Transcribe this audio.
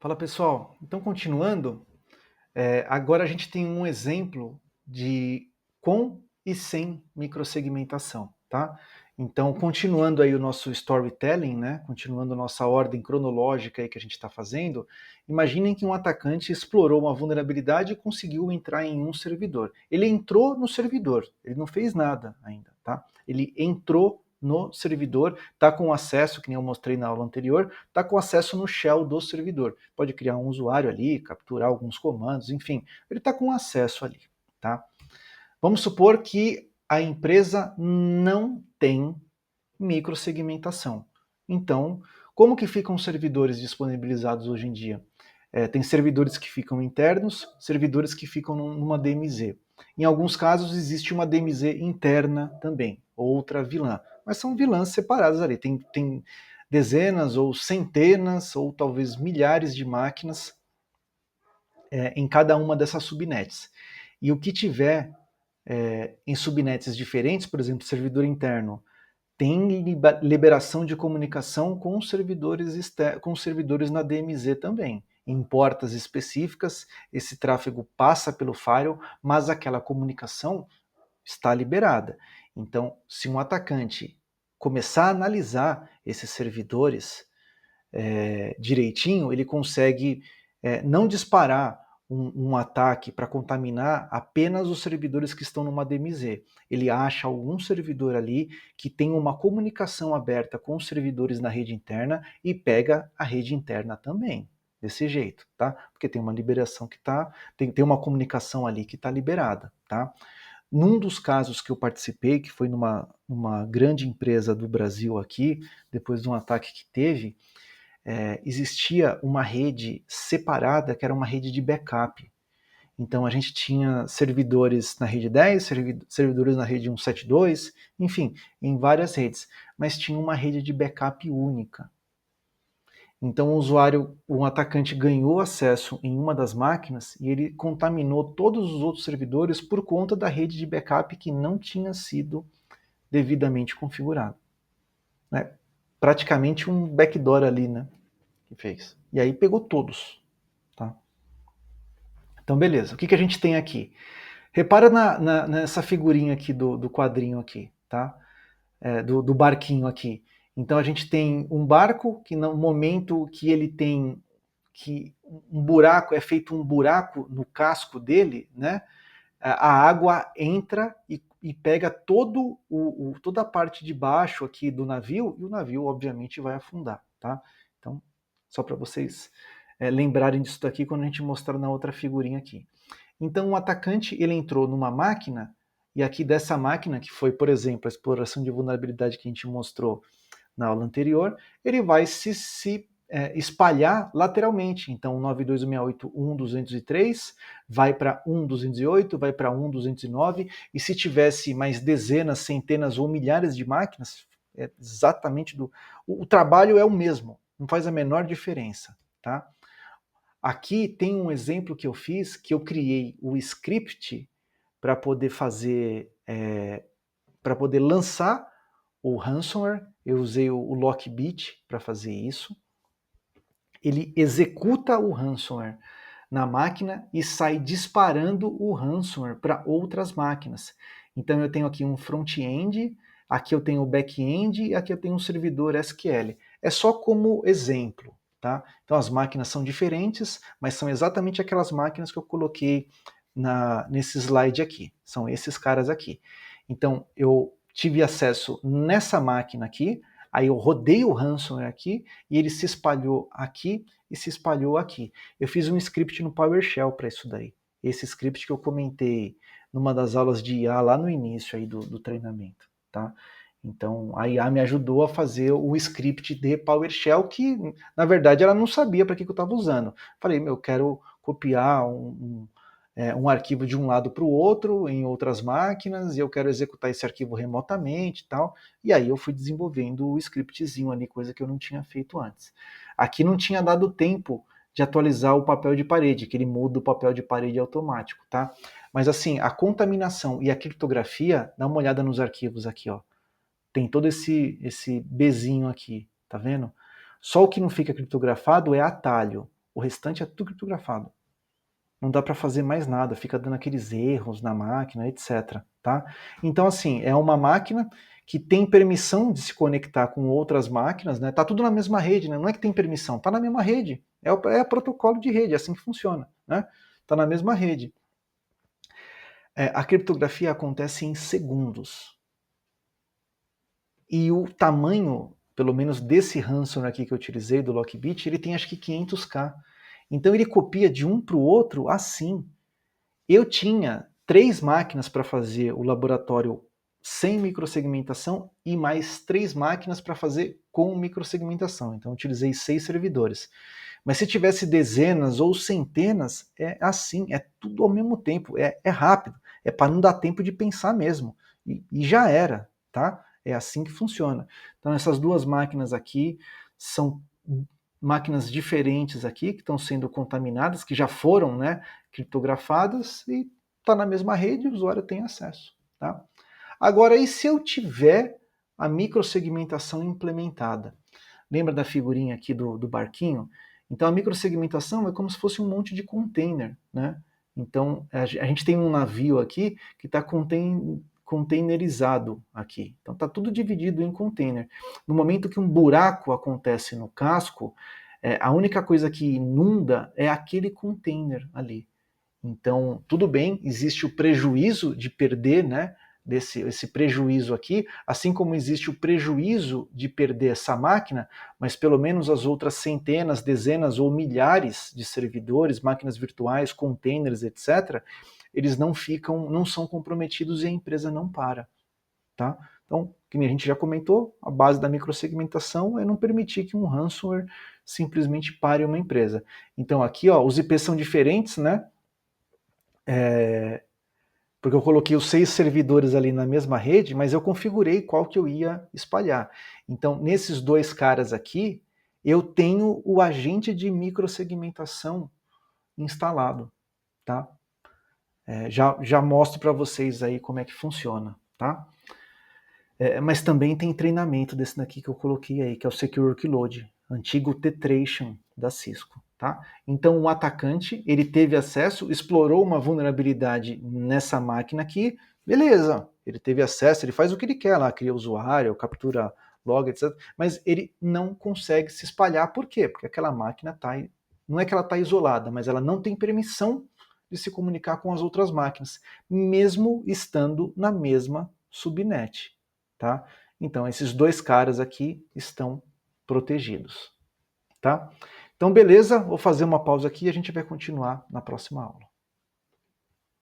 Fala pessoal, então continuando, agora a gente tem um exemplo de com e sem microsegmentação, tá? Então, continuando aí o nosso storytelling, né? Continuando nossa ordem cronológica aí que a gente está fazendo, imaginem que um atacante explorou uma vulnerabilidade e conseguiu entrar em um servidor. Ele entrou no servidor, ele não fez nada ainda, tá? Ele entrou no servidor, está com acesso, que nem eu mostrei na aula anterior, está com acesso no shell do servidor. Pode criar um usuário ali, capturar alguns comandos, enfim, ele está com acesso ali, tá? Vamos supor que a empresa não tem microsegmentação. Então, como que ficam os servidores disponibilizados hoje em dia? Tem servidores que ficam internos, servidores que ficam numa DMZ. Em alguns casos existe uma DMZ interna também, outra vilã, mas são vilãs separadas ali. Tem dezenas ou centenas ou talvez milhares de máquinas em cada uma dessas subnets. E o que tiver em subnets diferentes, por exemplo, servidor interno, tem liberação de comunicação com os servidores na DMZ também. Em portas específicas, esse tráfego passa pelo firewall, mas aquela comunicação está liberada. Então, se um atacante começar a analisar esses servidores direitinho, ele consegue não disparar um ataque para contaminar apenas os servidores que estão numa DMZ. Ele acha algum servidor ali que tem uma comunicação aberta com os servidores na rede interna e pega a rede interna também. Desse jeito, tá? Porque tem uma liberação que tá, tem uma comunicação ali que está liberada, tá? Num dos casos que eu participei, que foi numa grande empresa do Brasil aqui, depois de um ataque que teve, existia uma rede separada, que era uma rede de backup. Então a gente tinha servidores na rede 10, servidores na rede 172, enfim, em várias redes, mas tinha uma rede de backup única. Então um atacante ganhou acesso em uma das máquinas e ele contaminou todos os outros servidores por conta da rede de backup que não tinha sido devidamente configurada. Né? Praticamente um backdoor ali, né? Que fez. E aí pegou todos. Tá? Então, beleza. O que a gente tem aqui? Repara nessa figurinha aqui do quadrinho aqui, tá? Do barquinho aqui. Então a gente tem um barco que no momento que ele tem que um buraco, é feito um buraco no casco dele, né? A água entra e pega toda a parte de baixo aqui do navio, e o navio obviamente vai afundar, tá? Então, só para vocês lembrarem disso daqui quando a gente mostrar na outra figurinha aqui. Então o atacante ele entrou numa máquina, e aqui dessa máquina, que foi, por exemplo, a exploração de vulnerabilidade que a gente mostrou na aula anterior, ele vai se espalhar lateralmente. Então 92.168.1.203 vai para 1.208, vai para 1.209, e se tivesse mais dezenas, centenas ou milhares de máquinas, é exatamente o trabalho é o mesmo, não faz a menor diferença, tá? Aqui tem um exemplo que eu fiz, que eu criei o script para poder fazer, para poder lançar o ransomware. Eu usei o Lockbit para fazer isso. Ele executa o ransomware na máquina e sai disparando o ransomware para outras máquinas. Então eu tenho aqui um front-end, aqui eu tenho o back-end e aqui eu tenho um servidor SQL. É só como exemplo. Tá? Então as máquinas são diferentes, mas são exatamente aquelas máquinas que eu coloquei nesse slide aqui. São esses caras aqui. Então eu tive acesso nessa máquina aqui, aí eu rodei o ransomware aqui e ele se espalhou aqui e se espalhou aqui. Eu fiz um script no PowerShell para isso daí. Esse script que eu comentei numa das aulas de IA lá no início aí do treinamento. Tá? Então a IA me ajudou a fazer o script de PowerShell que, na verdade, ela não sabia para que eu estava usando. Falei, eu quero copiar um arquivo de um lado para o outro em outras máquinas e eu quero executar esse arquivo remotamente e tal. E aí eu fui desenvolvendo o scriptzinho ali, coisa que eu não tinha feito antes. Aqui não tinha dado tempo de atualizar o papel de parede, que ele muda o papel de parede automático, tá? Mas assim, a contaminação e a criptografia, dá uma olhada nos arquivos aqui, ó. Tem todo esse Bzinho aqui, tá vendo? Só o que não fica criptografado é atalho. O restante é tudo criptografado. Não dá para fazer mais nada, fica dando aqueles erros na máquina, etc. Tá? Então, assim, é uma máquina que tem permissão de se conectar com outras máquinas, né? Tá tudo na mesma rede, né? Não é que tem permissão, tá na mesma rede. É protocolo de rede, é assim que funciona, né? Tá na mesma rede. A criptografia acontece em segundos. E o tamanho, pelo menos desse ransomware aqui que eu utilizei, do Lockbit, ele tem acho que 500K. Então ele copia de um para o outro assim. Eu tinha 3 máquinas para fazer o laboratório sem microsegmentação e mais 3 máquinas para fazer com microsegmentação. Então eu utilizei 6 servidores. Mas se tivesse dezenas ou centenas, é assim, é tudo ao mesmo tempo, é rápido, é para não dar tempo de pensar mesmo. E já era, tá? É assim que funciona. Então essas duas máquinas aqui são máquinas diferentes aqui, que estão sendo contaminadas, que já foram, né, criptografadas e está na mesma rede e o usuário tem acesso. Tá? Agora, e se eu tiver a microsegmentação implementada? Lembra da figurinha aqui do barquinho? Então a microsegmentação é como se fosse um monte de container, né? Então a gente tem um navio aqui que está containerizado aqui. Então está tudo dividido em container. No momento que um buraco acontece no casco, a única coisa que inunda é aquele container ali. Então, tudo bem, existe o prejuízo de perder, né? Esse prejuízo aqui, assim como existe o prejuízo de perder essa máquina, mas pelo menos as outras centenas, dezenas ou milhares de servidores, máquinas virtuais, containers, etc., eles não são comprometidos e a empresa não para. Tá? Então, como a gente já comentou, a base da microsegmentação é não permitir que um ransomware simplesmente pare uma empresa. Então aqui, ó, os IPs são diferentes, né? Porque eu coloquei os 6 servidores ali na mesma rede, mas eu configurei qual que eu ia espalhar. Então, nesses 2 caras aqui, eu tenho o agente de microsegmentação instalado, tá? Já mostro para vocês aí como é que funciona, tá? Mas também tem treinamento desse daqui que eu coloquei aí, que é o Secure Workload, antigo Tetration da Cisco. Tá? Então o atacante ele teve acesso, explorou uma vulnerabilidade nessa máquina aqui, beleza, ele teve acesso, ele faz o que ele quer lá, cria usuário, captura log, etc. Mas ele não consegue se espalhar, por quê? Porque aquela máquina não é que ela está isolada, mas ela não tem permissão de se comunicar com as outras máquinas, mesmo estando na mesma subnet. Tá? Então esses 2 caras aqui estão protegidos. Tá? Então beleza, vou fazer uma pausa aqui e a gente vai continuar na próxima aula.